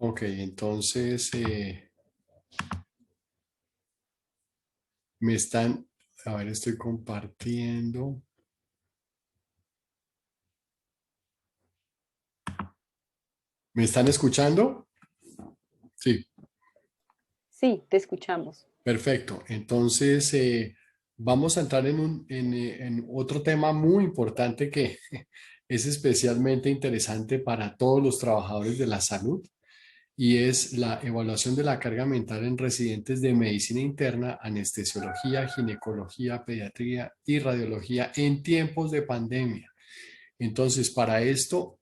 Ok, entonces me están, a ver, estoy compartiendo. ¿Me están escuchando? Sí, Sí, te escuchamos. perfecto. Entonces vamos a entrar en otro tema muy importante que es especialmente interesante para todos los trabajadores de la salud y es la evaluación de la carga mental en residentes de medicina interna, anestesiología, ginecología, pediatría y radiología en tiempos de pandemia. Entonces, para esto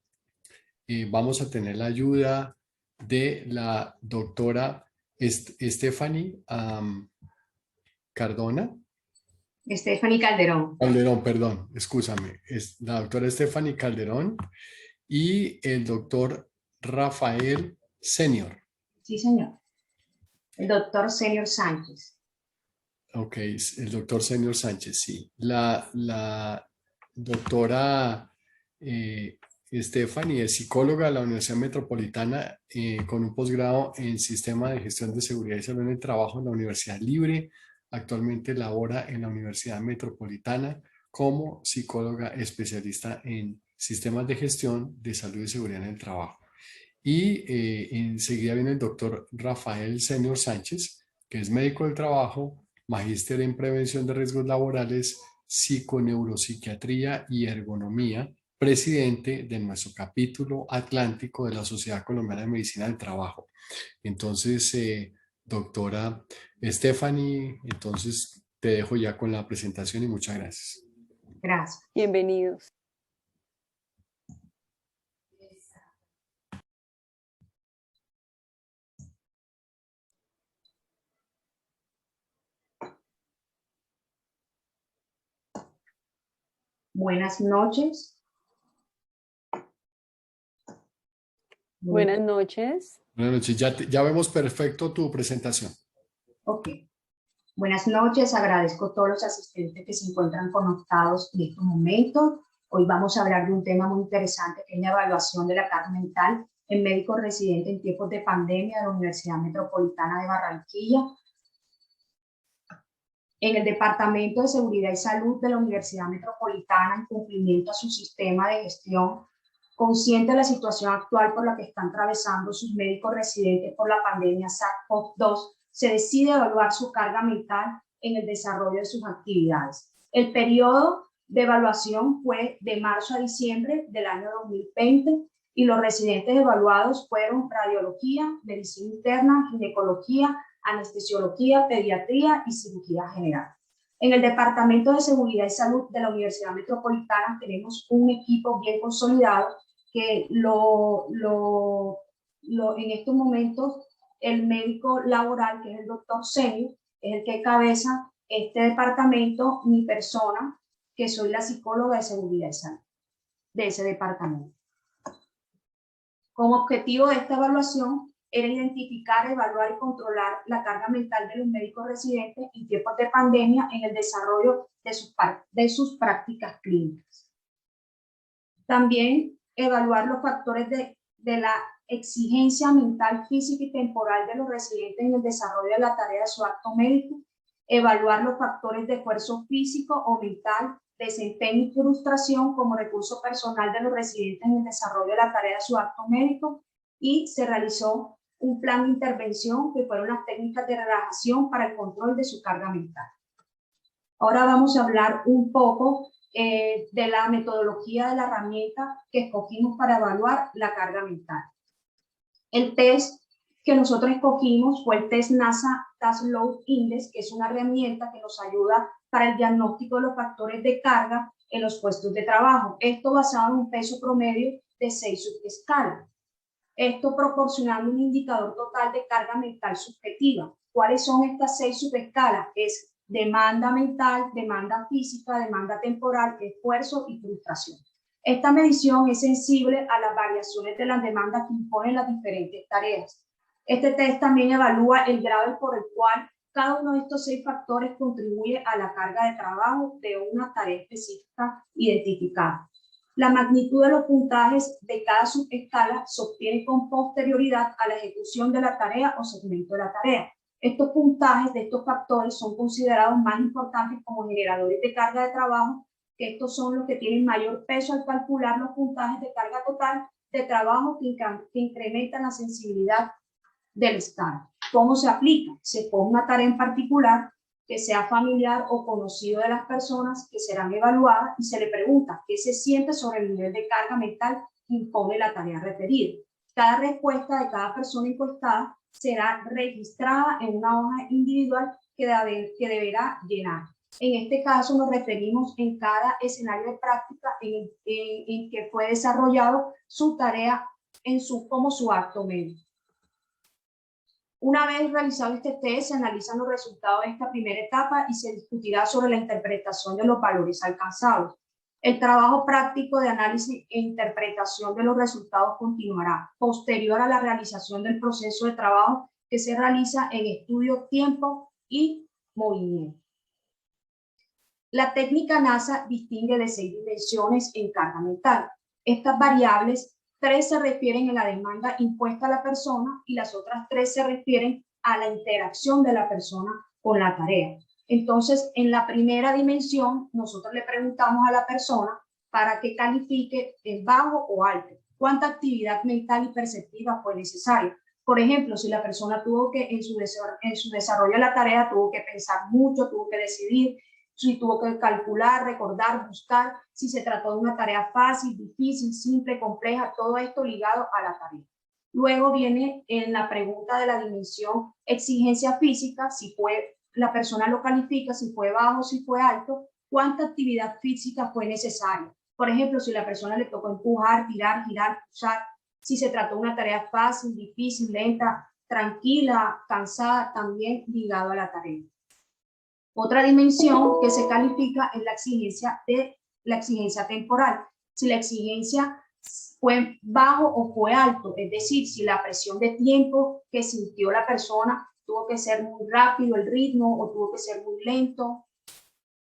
vamos a tener la ayuda de la doctora Stephanie Cardona. Stephanie Calderón. Calderón, perdón, escúchame. Es la doctora Stephanie Calderón y el doctor Rafael Senior. Sí, señor. El doctor Senior Sánchez. Ok, el doctor Senior Sánchez, sí. La doctora Stephanie es psicóloga de la Universidad Metropolitana con un posgrado en Sistema de Gestión de Seguridad y Salud en el Trabajo en la Universidad Libre. Actualmente labora en la Universidad Metropolitana como psicóloga especialista en sistemas de gestión de salud y seguridad en el trabajo. Y enseguida viene el doctor Rafael Senior Sánchez, que es médico del trabajo, magíster en prevención de riesgos laborales, psiconeuropsiquiatría y ergonomía, presidente de nuestro capítulo atlántico de la Sociedad Colombiana de Medicina del Trabajo. Entonces, doctora Stephanie, entonces te dejo ya con la presentación y muchas gracias. Gracias. Bienvenidos. Buenas noches. Buenas noches. Buenas noches, ya vemos perfecto tu presentación. Ok. Buenas noches, agradezco a todos los asistentes que se encuentran conectados en estos momentos. Hoy vamos a hablar de un tema muy interesante que es la evaluación de la carga mental en médicos residentes en tiempos de pandemia de la Universidad Metropolitana de Barranquilla. En el Departamento de Seguridad y Salud de la Universidad Metropolitana, en cumplimiento a su sistema de gestión, consciente de la situación actual por la que están atravesando sus médicos residentes por la pandemia SARS-CoV-2, se decide evaluar su carga mental en el desarrollo de sus actividades. El periodo de evaluación fue de marzo a diciembre del año 2020 y los residentes evaluados fueron radiología, medicina interna, ginecología, anestesiología, pediatría y cirugía general. En el Departamento de Seguridad y Salud de la Universidad Metropolitana tenemos un equipo bien consolidado que en estos momentos el médico laboral, que es el doctor Senior, es el que cabeza este departamento, mi persona, que soy la psicóloga de Seguridad y Salud de ese departamento. Como objetivo de esta evaluación era identificar, evaluar y controlar la carga mental de los médicos residentes en tiempos de pandemia en el desarrollo de sus prácticas clínicas. También evaluar los factores de la exigencia mental, física y temporal de los residentes en el desarrollo de la tarea de su acto médico, evaluar los factores de esfuerzo físico o mental, desempeño y frustración como recurso personal de los residentes en el desarrollo de la tarea de su acto médico, y se realizó un plan de intervención que fueron las técnicas de relajación para el control de su carga mental. Ahora vamos a hablar un poco de la metodología de la herramienta que escogimos para evaluar la carga mental. El test que nosotros escogimos fue el test NASA Task Load Index, que es una herramienta que nos ayuda para el diagnóstico de los factores de carga en los puestos de trabajo. Esto basado en un peso promedio de 6 subescalas. Esto proporcionando un indicador total de carga mental subjetiva. ¿Cuáles son estas 6 subescalas? Es demanda mental, demanda física, demanda temporal, esfuerzo y frustración. Esta medición es sensible a las variaciones de las demandas que imponen las diferentes tareas. Este test también evalúa el grado por el cual cada uno de estos 6 factores contribuye a la carga de trabajo de una tarea específica identificada. La magnitud de los puntajes de cada subescala se obtiene con posterioridad a la ejecución de la tarea o segmento de la tarea. Estos puntajes de estos factores son considerados más importantes como generadores de carga de trabajo, que estos son los que tienen mayor peso al calcular los puntajes de carga total de trabajo que incrementan la sensibilidad del escala. ¿Cómo se aplica? Se pone una tarea en particular que sea familiar o conocido de las personas que serán evaluadas y se le pregunta qué se siente sobre el nivel de carga mental que impone la tarea referida. Cada respuesta de cada persona encuestada será registrada en una hoja individual que deberá llenar. En este caso nos referimos en cada escenario de práctica en que fue desarrollado su tarea como su acto médico. Una vez realizado este test, se analizan los resultados de esta primera etapa y se discutirá sobre la interpretación de los valores alcanzados. El trabajo práctico de análisis e interpretación de los resultados continuará, posterior a la realización del proceso de trabajo que se realiza en estudio, tiempo y movimiento. La técnica NASA distingue de 6 dimensiones en carga mental. Estas variables, 3 se refieren a la demanda impuesta a la persona y las otras 3 se refieren a la interacción de la persona con la tarea. Entonces, en la primera dimensión, nosotros le preguntamos a la persona para que califique el bajo o alto, cuánta actividad mental y perceptiva fue necesaria. Por ejemplo, si la persona tuvo que, en su desarrollo de la tarea, tuvo que pensar mucho, tuvo que decidir, si tuvo que calcular, recordar, buscar, si se trató de una tarea fácil, difícil, simple, compleja, todo esto ligado a la tarea. Luego viene en la pregunta de la dimensión exigencia física, si fue, la persona lo califica, si fue bajo, si fue alto, cuánta actividad física fue necesaria. Por ejemplo, si la persona le tocó empujar, tirar, girar, pulsar, si se trató de una tarea fácil, difícil, lenta, tranquila, cansada, también ligado a la tarea. Otra dimensión que se califica es la exigencia temporal. Si la exigencia fue bajo o fue alto, es decir, si la presión de tiempo que sintió la persona tuvo que ser muy rápido el ritmo o tuvo que ser muy lento.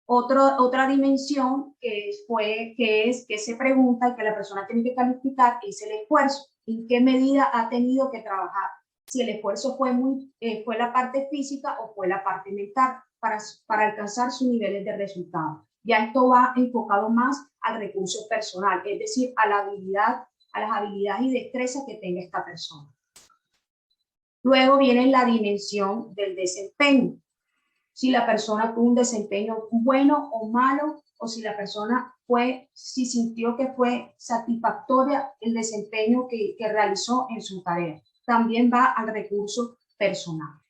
Otra dimensión que se pregunta y que la persona tiene que calificar es el esfuerzo. ¿En qué medida ha tenido que trabajar? Si el esfuerzo fue la parte física o fue la parte mental para alcanzar sus niveles de resultado. Ya esto va enfocado más al recurso personal, es decir, a las habilidades y destrezas que tenga esta persona. Luego viene la dimensión del desempeño. Si la persona tuvo un desempeño bueno o malo, o si la persona si sintió que fue satisfactoria el desempeño que realizó en su tarea. También va al recurso personal.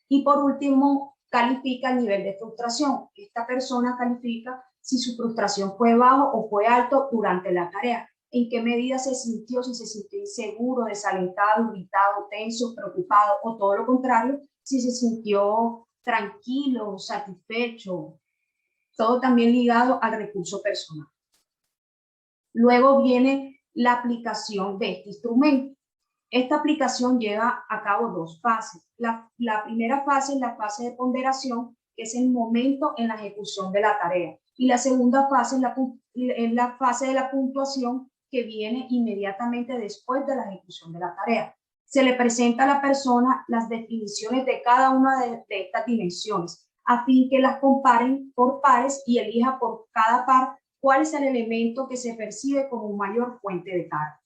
Y por último, califica el nivel de frustración. Esta persona califica si su frustración fue bajo o fue alto durante la tarea. En qué medida se sintió, si se sintió inseguro, desalentado, irritado, tenso, preocupado, o todo lo contrario, si se sintió tranquilo, satisfecho, todo también ligado al recurso personal. Luego viene la aplicación de este instrumento. Esta aplicación lleva a cabo 2 fases. La primera fase es la fase de ponderación, que es el momento en la ejecución de la tarea. Y la segunda fase es la fase de la puntuación, que viene inmediatamente después de la ejecución de la tarea. Se le presenta a la persona las definiciones de cada una de estas dimensiones, a fin que las comparen por pares y elija por cada par cuál es el elemento que se percibe como mayor fuente de carga.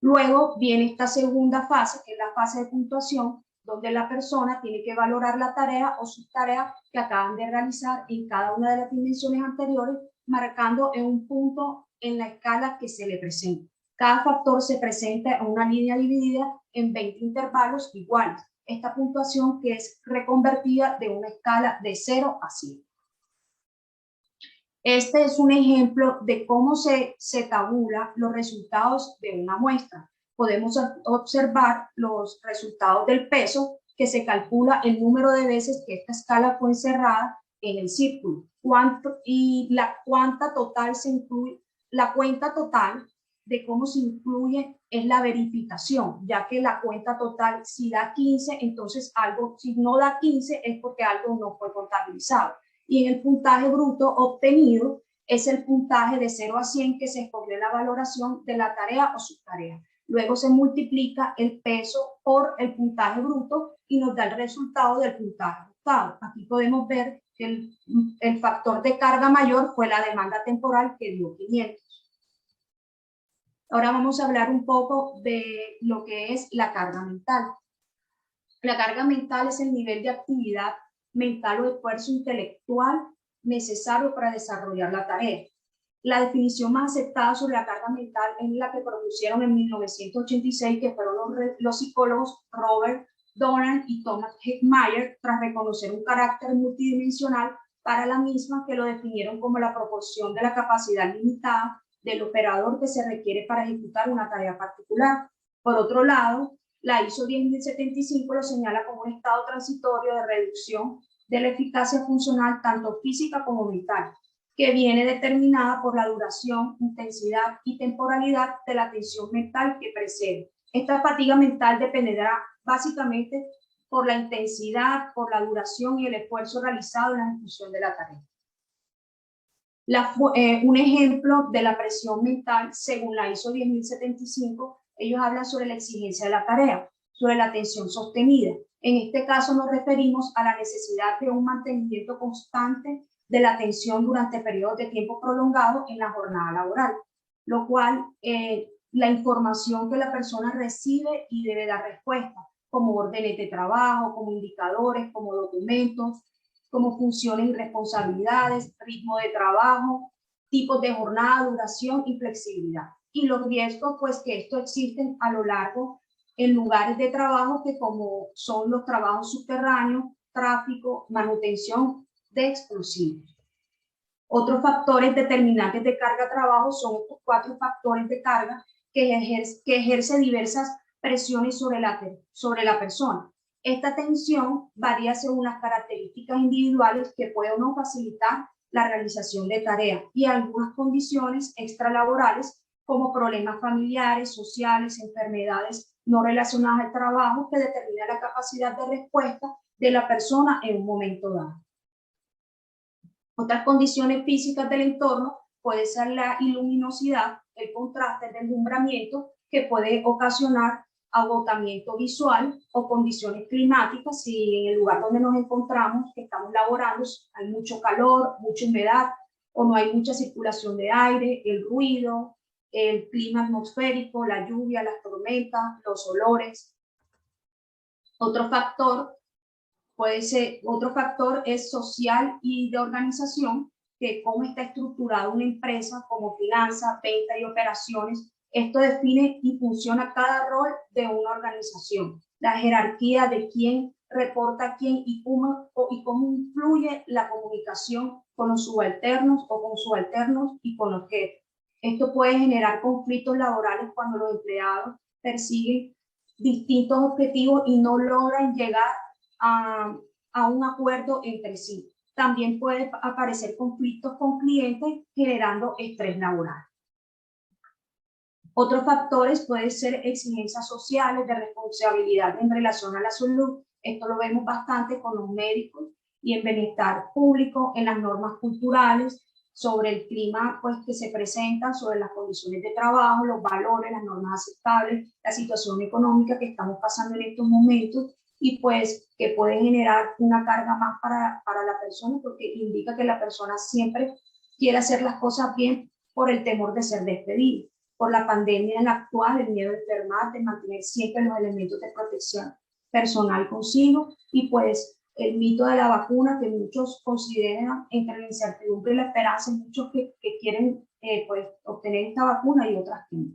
Luego viene esta segunda fase, que es la fase de puntuación, donde la persona tiene que valorar la tarea o sus tareas que acaban de realizar en cada una de las dimensiones anteriores, marcando en un punto en la escala que se le presenta. Cada factor se presenta en una línea dividida en 20 intervalos iguales. Esta puntuación que es reconvertida de una escala de 0 a 100. Este es un ejemplo de cómo se tabula los resultados de una muestra. Podemos observar los resultados del peso, que se calcula el número de veces que esta escala fue encerrada en el círculo. Y la cuenta total de cómo se incluye es la verificación, ya que la cuenta total, si da 15, entonces si no da 15 es porque algo no fue contabilizado. Y en el puntaje bruto obtenido es el puntaje de 0 a 100 que se escogió en la valoración de la tarea o subtarea. Luego se multiplica el peso por el puntaje bruto y nos da el resultado del puntaje ajustado. Aquí podemos ver que el factor de carga mayor fue la demanda temporal, que dio 500. Ahora vamos a hablar un poco de lo que es la carga mental. La carga mental es el nivel de actividad mental o esfuerzo intelectual necesario para desarrollar la tarea. La definición más aceptada sobre la carga mental es la que propusieron en 1986, que fueron los psicólogos Robert Doran y Thomas Heckmeyer, tras reconocer un carácter multidimensional para la misma, que lo definieron como la proporción de la capacidad limitada del operador que se requiere para ejecutar una tarea particular. Por otro lado, la ISO 10075 lo señala como un estado transitorio de reducción de la eficacia funcional, tanto física como mental, que viene determinada por la duración, intensidad y temporalidad de la tensión mental que precede. Esta fatiga mental dependerá básicamente por la intensidad, por la duración y el esfuerzo realizado en la ejecución de la tarea. Un ejemplo de la presión mental, según la ISO 10075, ellos hablan sobre la exigencia de la tarea, sobre la atención sostenida. En este caso nos referimos a la necesidad de un mantenimiento constante de la atención durante periodos de tiempo prolongado en la jornada laboral, lo cual la información que la persona recibe y debe dar respuesta, como órdenes de trabajo, como indicadores, como documentos, como funciones y responsabilidades, ritmo de trabajo, tipos de jornada, duración y flexibilidad. Y los riesgos, pues, que esto existen a lo largo en lugares de trabajo, que como son los trabajos subterráneos, tráfico, manutención de explosivos. Otros factores determinantes de carga-trabajo son estos 4 factores de carga que ejerce diversas presiones sobre la persona. Esta tensión varía según las características individuales que pueden o no facilitar la realización de tareas y algunas condiciones extralaborales como problemas familiares, sociales, enfermedades no relacionadas al trabajo, que determinan la capacidad de respuesta de la persona en un momento dado. Otras condiciones físicas del entorno puede ser la iluminosidad, el contraste, el deslumbramiento, que puede ocasionar agotamiento visual, o condiciones climáticas, si en el lugar donde nos encontramos, que estamos laborando, hay mucho calor, mucha humedad, o no hay mucha circulación de aire, el ruido, el clima atmosférico, la lluvia, las tormentas, los olores. Otro factor es social y de organización, que cómo está estructurada una empresa, como finanzas, venta y operaciones. Esto define y funciona cada rol de una organización. La jerarquía de quién reporta a quién y cómo influye la comunicación con los subalternos o con subalternos y con los jefes. Esto puede generar conflictos laborales cuando los empleados persiguen distintos objetivos y no logran llegar a un acuerdo entre sí. También puede aparecer conflictos con clientes, generando estrés laboral. Otros factores pueden ser exigencias sociales de responsabilidad en relación a la salud. Esto lo vemos bastante con los médicos, y en bienestar público, en las normas culturales, sobre el clima, pues, que se presenta, sobre las condiciones de trabajo, los valores, las normas aceptables, la situación económica que estamos pasando en estos momentos, y pues que puede generar una carga más para la persona, porque indica que la persona siempre quiere hacer las cosas bien por el temor de ser despedido. Por la pandemia en la actual, el miedo de enfermar, de mantener siempre los elementos de protección personal consigo, y pues el mito de la vacuna, que muchos consideran entre la incertidumbre y la esperanza, muchos que quieren pues obtener esta vacuna y otras que no.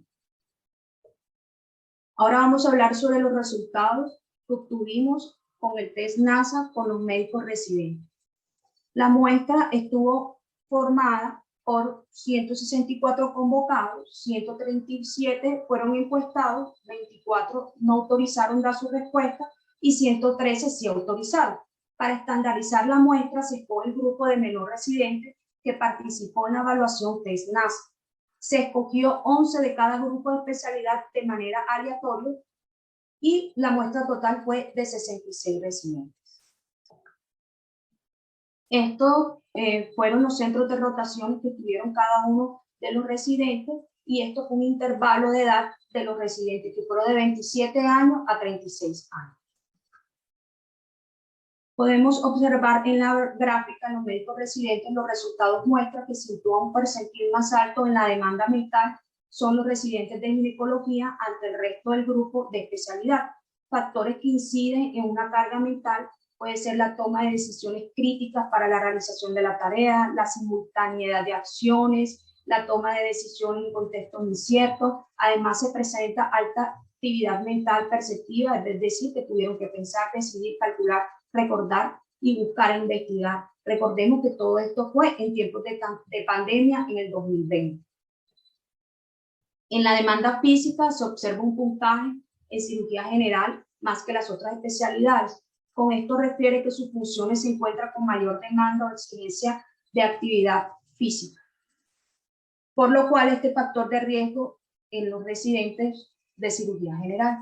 Ahora vamos a hablar sobre los resultados que obtuvimos con el test NASA con los médicos residentes. La muestra estuvo formada por 164 convocados, 137 fueron encuestados, 24 no autorizaron dar su respuesta y 113 sí autorizaron. Para estandarizar la muestra se escoge el grupo de menor residente que participó en la evaluación test NASA. Se escogió 11 de cada grupo de especialidad de manera aleatoria y la muestra total fue de 66 residentes. Estos fueron los centros de rotación que tuvieron cada uno de los residentes, y esto fue un intervalo de edad de los residentes que fueron de 27 años a 36 años. Podemos observar en la gráfica, en los médicos residentes, los resultados muestran que se sitúa un percentil más alto en la demanda mental son los residentes de ginecología ante el resto del grupo de especialidad. Factores que inciden en una carga mental puede ser la toma de decisiones críticas para la realización de la tarea, la simultaneidad de acciones, la toma de decisiones en contextos inciertos. Además, se presenta alta actividad mental perceptiva, es decir, que tuvieron que pensar, decidir, calcular, recordar y buscar investigar. Recordemos que todo esto fue en tiempos de pandemia en el 2020. En la demanda física se observa un puntaje en cirugía general más que las otras especialidades. Con esto refiere que sus funciones se encuentran con mayor demanda o exigencia de actividad física, por lo cual este factor de riesgo en los residentes de cirugía general.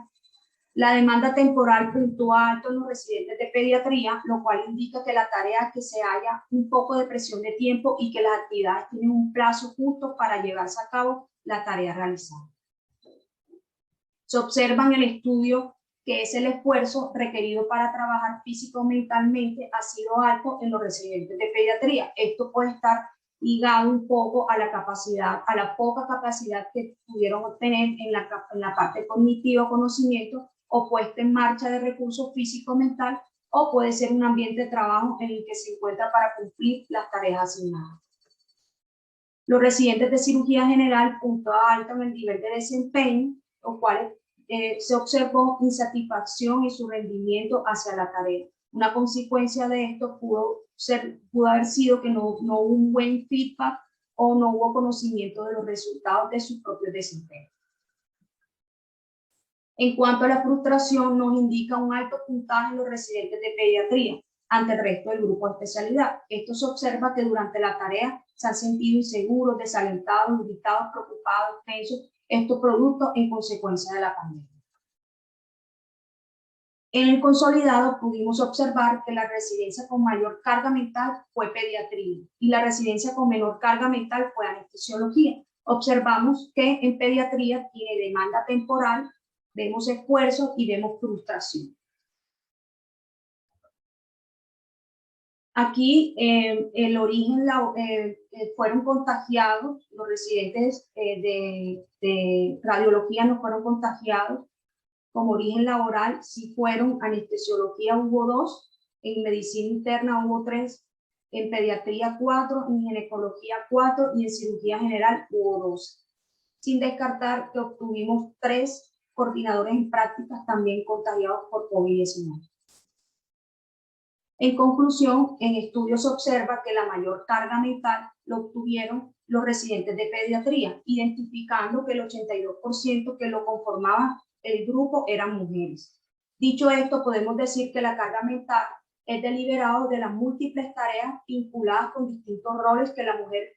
La demanda temporal puntúa alto en los residentes de pediatría, lo cual indica que la tarea que se haya un poco de presión de tiempo y que las actividades tienen un plazo justo para llevarse a cabo la tarea realizada. Se observa en el estudio que es el esfuerzo requerido para trabajar físico o mentalmente ha sido alto en los residentes de pediatría. Esto puede estar ligado un poco a la capacidad, a la poca capacidad que pudieron obtener en la parte cognitiva, conocimiento, o puesta en marcha de recursos físico-mental, o puede ser un ambiente de trabajo en el que se encuentra para cumplir las tareas asignadas. Los residentes de cirugía general puntúan alto en el nivel de desempeño, lo cual se observó insatisfacción en su rendimiento hacia la tarea. Una consecuencia de esto pudo haber sido que no hubo un buen feedback o no hubo conocimiento de los resultados de su propio desempeño. En cuanto a la frustración, nos indica un alto puntaje en los residentes de pediatría ante el resto del grupo de especialidad. Esto se observa que durante la tarea se han sentido inseguros, desalentados, irritados, preocupados, tensos, estos productos en consecuencia de la pandemia. En el consolidado pudimos observar que la residencia con mayor carga mental fue pediatría y la residencia con menor carga mental fue anestesiología. Observamos que en pediatría tiene demanda temporal, vemos esfuerzo y vemos frustración. Aquí el origen fueron contagiados, los residentes de radiología no fueron contagiados. Como origen laboral, sí fueron anestesiología, hubo 2, en medicina interna hubo 3, en pediatría 4, en ginecología 4 y en cirugía general hubo 2. Sin descartar que obtuvimos 3 coordinadores en prácticas también contagiados por COVID-19. En conclusión, en estudios se observa que la mayor carga mental lo obtuvieron los residentes de pediatría, identificando que el 82% que lo conformaba el grupo eran mujeres. Dicho esto, podemos decir que la carga mental es deliberado de las múltiples tareas vinculadas con distintos roles que la mujer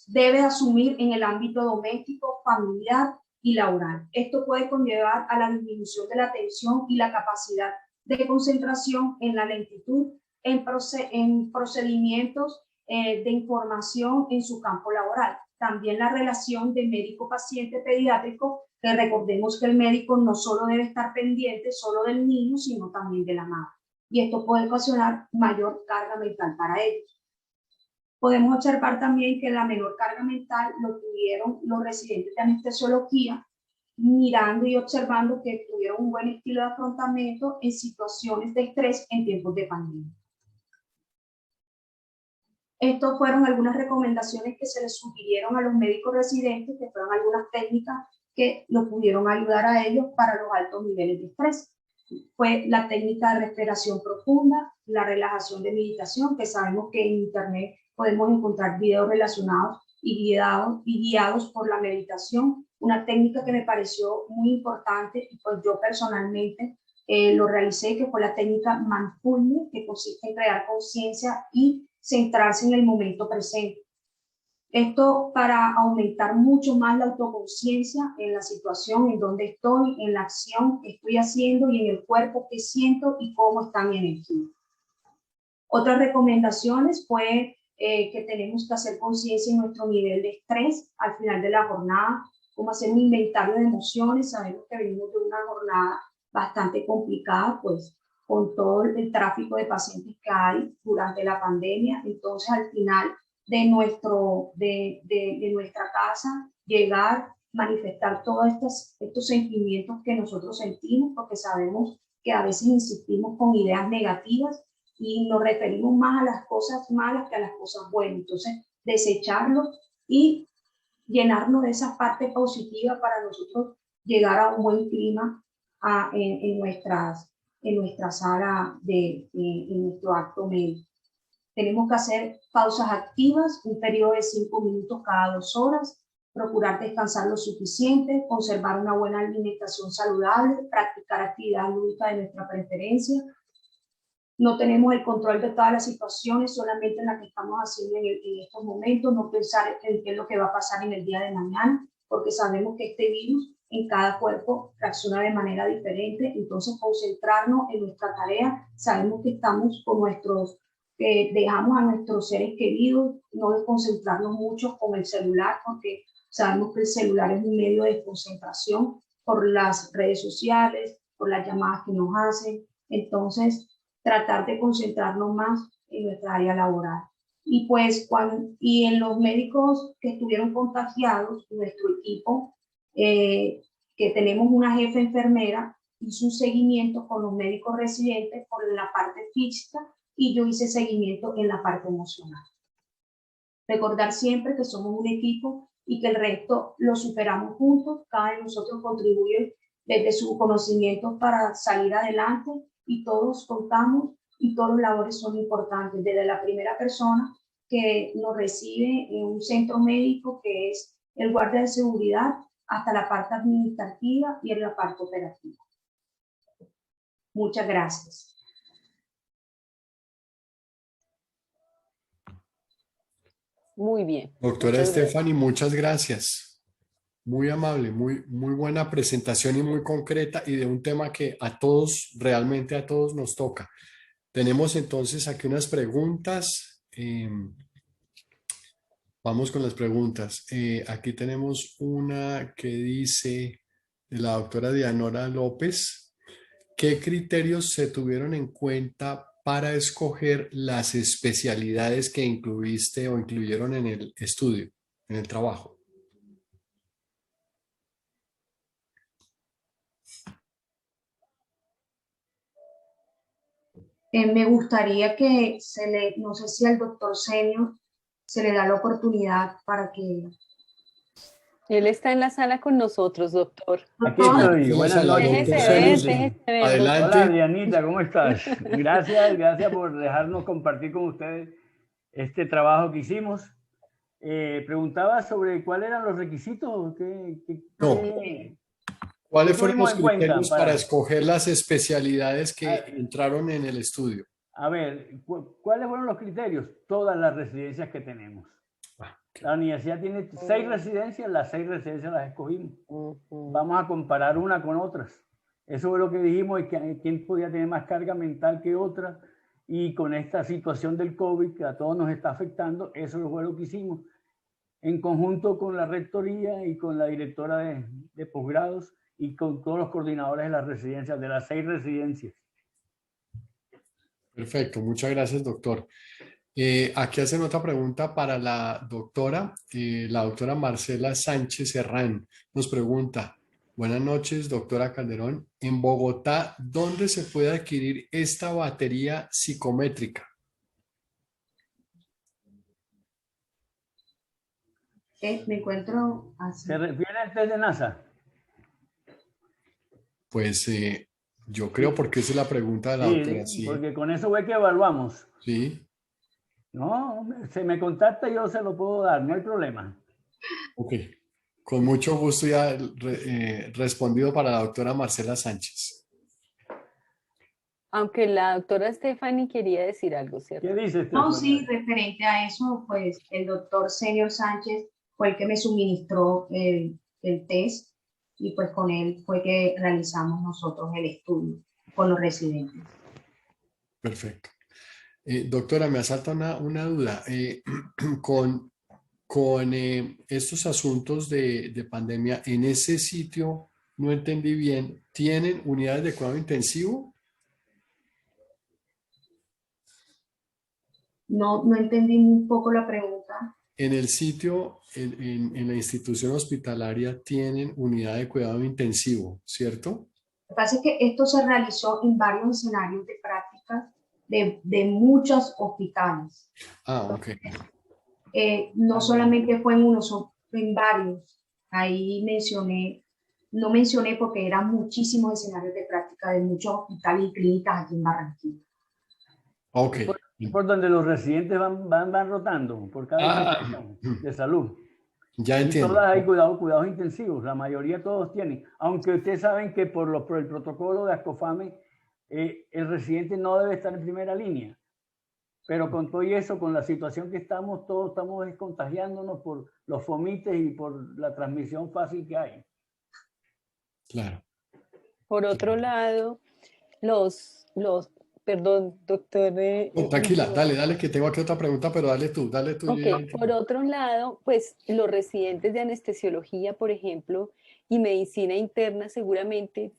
debe asumir en el ámbito doméstico, familiar y laboral. Esto puede conllevar a la disminución de la atención y la capacidad de concentración, en la lentitud, en procedimientos de información en su campo laboral. También la relación de médico-paciente pediátrico, que recordemos que el médico no solo debe estar pendiente solo del niño, sino también de la madre. Y esto puede ocasionar mayor carga mental para ellos. Podemos observar también que la menor carga mental lo tuvieron los residentes de anestesiología, mirando y observando que tuvieron un buen estilo de afrontamiento en situaciones de estrés en tiempos de pandemia. Estas fueron algunas recomendaciones que se les sugirieron a los médicos residentes, que fueron algunas técnicas que los pudieron ayudar a ellos para los altos niveles de estrés. Fue la técnica de respiración profunda, la relajación de meditación, que sabemos que en internet podemos encontrar videos relacionados y guiados por la meditación, una técnica que me pareció muy importante y pues yo personalmente lo realicé, que fue la técnica mindfulness, que consiste en crear conciencia y centrarse en el momento presente. Esto para aumentar mucho más la autoconciencia en la situación en donde estoy, en la acción que estoy haciendo y en el cuerpo que siento y cómo está mi energía. Otras recomendaciones fue que tenemos que hacer conciencia en nuestro nivel de estrés al final de la jornada, como hacer un inventario de emociones. Sabemos que venimos de una jornada bastante complicada, pues con todo el tráfico de pacientes que hay durante la pandemia. Entonces, al final de nuestra casa, llegar, manifestar todos estos sentimientos que nosotros sentimos, porque sabemos que a veces insistimos con ideas negativas y nos referimos más a las cosas malas que a las cosas buenas. Entonces, desecharlo y llenarnos de esa parte positiva para nosotros llegar a un buen clima en nuestra sala, en nuestro acto médico. Tenemos que hacer pausas activas, un periodo de 5 minutos cada 2 horas, procurar descansar lo suficiente, conservar una buena alimentación saludable, practicar actividad lúdica de nuestra preferencia. No tenemos el control de todas las situaciones, solamente en las que estamos haciendo en estos momentos, no pensar en qué es lo que va a pasar en el día de mañana, porque sabemos que este virus en cada cuerpo reacciona de manera diferente. Entonces, concentrarnos en nuestra tarea. Sabemos que estamos con dejamos a nuestros seres queridos, no desconcentrarnos mucho con el celular, porque sabemos que el celular es un medio de concentración por las redes sociales, por las llamadas que nos hacen. Entonces, tratar de concentrarnos más en nuestra área laboral. Y pues y en los médicos que estuvieron contagiados, nuestro equipo, que tenemos una jefa enfermera, hizo un seguimiento con los médicos residentes por la parte física y yo hice seguimiento en la parte emocional. Recordar siempre que somos un equipo y que el resto lo superamos juntos. Cada uno de nosotros contribuye desde su conocimiento para salir adelante y todos contamos y todos los labores son importantes, desde la primera persona que nos recibe en un centro médico, que es el guardia de seguridad, hasta la parte administrativa y en la parte operativa. Muchas gracias. Muy bien. Doctora Muchas gracias. Stephanie, muchas gracias. Muy amable, muy buena presentación y muy concreta y de un tema que a todos, realmente a todos nos toca. Tenemos entonces aquí unas preguntas. Vamos con las preguntas. Aquí tenemos una que dice de la doctora Dianora López. ¿Qué criterios se tuvieron en cuenta para escoger las especialidades que incluiste o incluyeron en el estudio, en el trabajo? Me gustaría que no sé si al doctor Senior se le da la oportunidad para que... Él está en la sala con nosotros, doctor. Aquí estoy, Gracias buenas a la noches. Déjese doctora ver, Senior. déjese ver. Adelante. Hola Dianita, ¿cómo estás? Gracias por dejarnos compartir con ustedes este trabajo que hicimos. Preguntaba sobre cuáles eran los requisitos. No. ¿Cuáles fueron tuvimos los en cuenta criterios para escoger las especialidades que entraron en el estudio? A ver, ¿cuáles fueron los criterios? Todas las residencias que tenemos. La universidad tiene 6 residencias, las 6 residencias las escogimos. Vamos a comparar una con otras. Eso es lo que dijimos, y que quién podía tener más carga mental que otra. Y con esta situación del COVID que a todos nos está afectando, eso fue lo que hicimos. En conjunto con la rectoría y con la directora de posgrados y con todos los coordinadores de las residencias, de las 6 residencias. Perfecto, muchas gracias, doctor. Aquí hacen otra pregunta para la doctora Marcela Sánchez Herrán. Nos pregunta, buenas noches, doctora Calderón. En Bogotá, ¿dónde se puede adquirir esta batería psicométrica? Me encuentro así. ¿Se refiere al test de NASA? Pues yo creo, porque esa es la pregunta de la doctora. Sí, Sí, porque con eso ve que evaluamos. sí. No, se me contacta y yo se lo puedo dar, no hay problema. Ok, con mucho gusto ya respondido para la doctora Marcela Sánchez. Aunque la doctora Stephanie quería decir algo, ¿cierto? ¿Qué dice No, Stephanie? sí, referente a eso, pues el doctor Senior Sánchez fue el que me suministró el test y pues con él fue que realizamos nosotros el estudio con los residentes. Perfecto. Doctora, me asalta una duda. Con estos asuntos de pandemia, en ese sitio, no entendí bien, ¿tienen unidades de cuidado intensivo? No entendí un poco la pregunta. En el sitio, en la institución hospitalaria, tienen unidad de cuidado intensivo, ¿cierto? Lo que pasa es que esto se realizó en varios escenarios de prácticas de muchos hospitales. Ah, ok. No solamente fue en uno, son en varios. Ahí no mencioné porque eran muchísimos escenarios de práctica de muchos hospitales y clínicas aquí en Barranquilla. Ok. Por donde los residentes van rotando por cada institución de salud. Ya Y entiendo. todas hay cuidados intensivos, la mayoría todos tienen. Aunque ustedes saben que por el protocolo de Ascofame, el residente no debe estar en primera línea. Pero con todo eso, con la situación que estamos, todos estamos contagiándonos por los fomites y por la transmisión fácil que hay. Claro. Por otro lado, perdón, doctor. No, tranquila, dale, que tengo aquí otra pregunta, pero dale tú. Ok, por otro lado, pues los residentes de anestesiología, por ejemplo, y medicina interna seguramente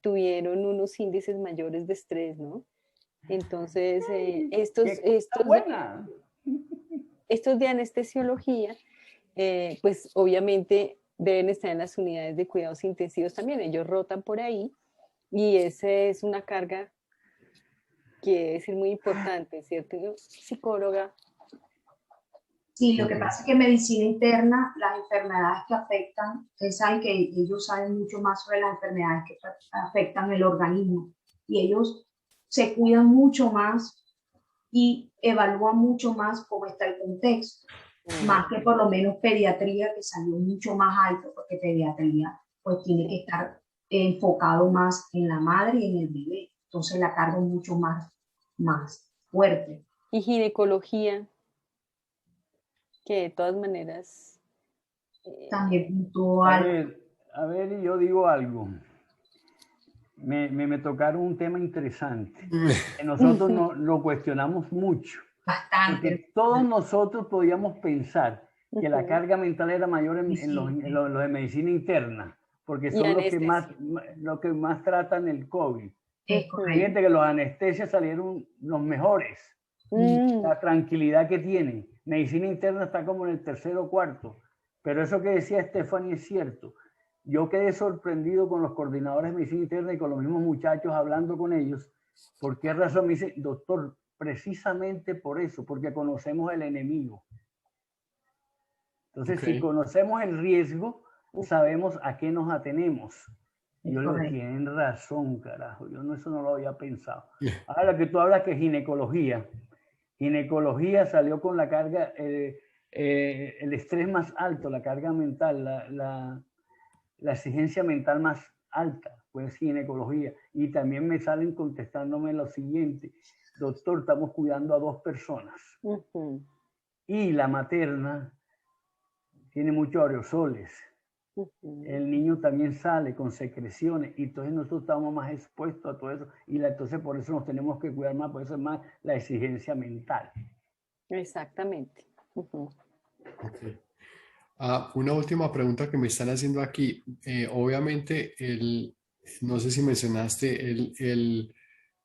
tuvieron unos índices mayores de estrés, ¿no? Entonces, estos de anestesiología, pues obviamente deben estar en las unidades de cuidados intensivos también. Ellos rotan por ahí y esa es una carga que debe ser muy importante, ¿cierto, psicóloga? Sí, lo que pasa es que en medicina interna, las enfermedades que afectan, ustedes saben que ellos saben mucho más sobre las enfermedades que afectan el organismo y ellos se cuidan mucho más y evalúan mucho más cómo está el contexto, más que por lo menos pediatría, que salió mucho más alto, porque pediatría pues tiene que estar enfocado más en la madre y en el bebé, entonces la carga es mucho más fuerte. Y ginecología, que de todas maneras... También puntual. A ver, yo digo algo. Me tocaron un tema interesante, que nosotros lo cuestionamos mucho. Bastante. Porque todos nosotros podíamos pensar que la carga mental era mayor en los de medicina interna, porque son los que más tratan el COVID. Fíjate que los anestesias salieron los mejores. La tranquilidad que tienen. Medicina interna está como en el tercero o cuarto. Pero eso que decía Stephanie es cierto. Yo quedé sorprendido con los coordinadores de medicina interna y con los mismos muchachos hablando con ellos. ¿Por qué razón? Me dice, doctor, precisamente por eso, porque conocemos el enemigo. Entonces, si conocemos el riesgo, sabemos a qué nos atenemos. Y yo le digo, tienen razón, carajo. Eso no lo había pensado. Ahora que tú hablas que ginecología salió con la carga, el estrés más alto, la carga mental, la exigencia mental más alta, pues ginecología. Y también me salen contestándome lo siguiente, doctor, estamos cuidando a 2 personas. Y la materna tiene muchos aerosoles. El niño también sale con secreciones y entonces nosotros estamos más expuestos a todo eso y entonces por eso nos tenemos que cuidar más, por eso es más la exigencia mental. Exactamente. Una última pregunta que me están haciendo aquí. Obviamente, no sé si mencionaste, el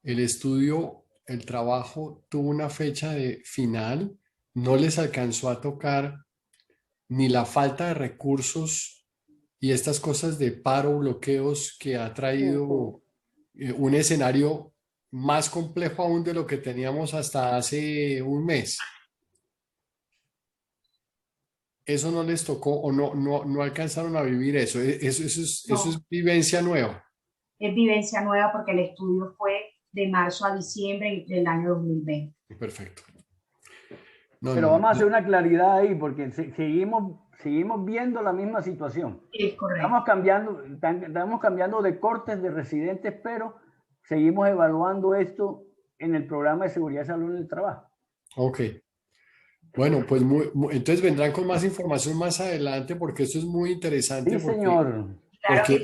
estudio, el trabajo tuvo una fecha de final, no les alcanzó a tocar ni la falta de recursos y estas cosas de paro, bloqueos que ha traído un escenario más complejo aún de lo que teníamos hasta hace un mes. ¿Eso no les tocó o no alcanzaron a vivir eso? Eso es vivencia nueva. Es vivencia nueva porque el estudio fue de marzo a diciembre del año 2020. Perfecto. Pero vamos a hacer una claridad ahí porque seguimos viendo la misma situación. Es correcto. Estamos cambiando de cortes de residentes, pero seguimos evaluando esto en el programa de seguridad y salud en el trabajo. Ok. Bueno, pues entonces vendrán con más información más adelante porque esto es muy interesante. Sí, señor. Porque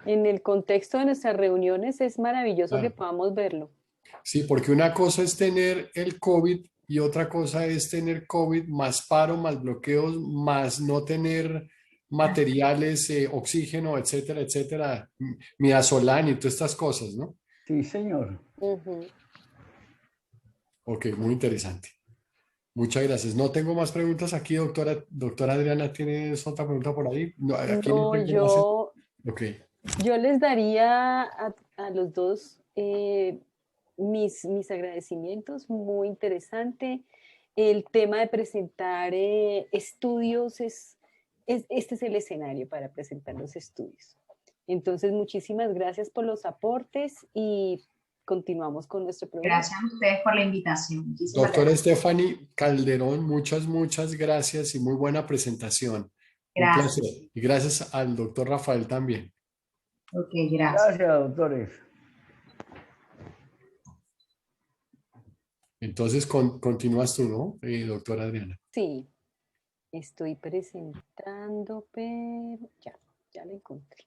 en el contexto de nuestras reuniones es maravilloso que podamos verlo. Sí, porque una cosa es tener el COVID y otra cosa es tener COVID más paro, más bloqueos, más no tener materiales, oxígeno, etcétera, etcétera, midazolam y todas estas cosas, ¿no? Sí, señor. Ujú. Ok, muy interesante. Muchas gracias. No tengo más preguntas aquí, doctora. Doctora Adriana, ¿tienes otra pregunta por ahí? No, aquí no No, tengo más. Ok. yo les daría a los dos mis agradecimientos, muy interesante. El tema de presentar estudios este es el escenario para presentar los estudios. Entonces, muchísimas gracias por los aportes y continuamos con nuestro programa. Gracias a ustedes por la invitación. Muchísimas Doctora gracias. Stephanie Calderón, muchas gracias y muy buena presentación. Un placer. Gracias. Y gracias al doctor Rafael también. Ok, gracias. Gracias, doctores. Entonces, continúas tú, ¿no, doctora Adriana? Sí, estoy presentando, pero ya la encontré.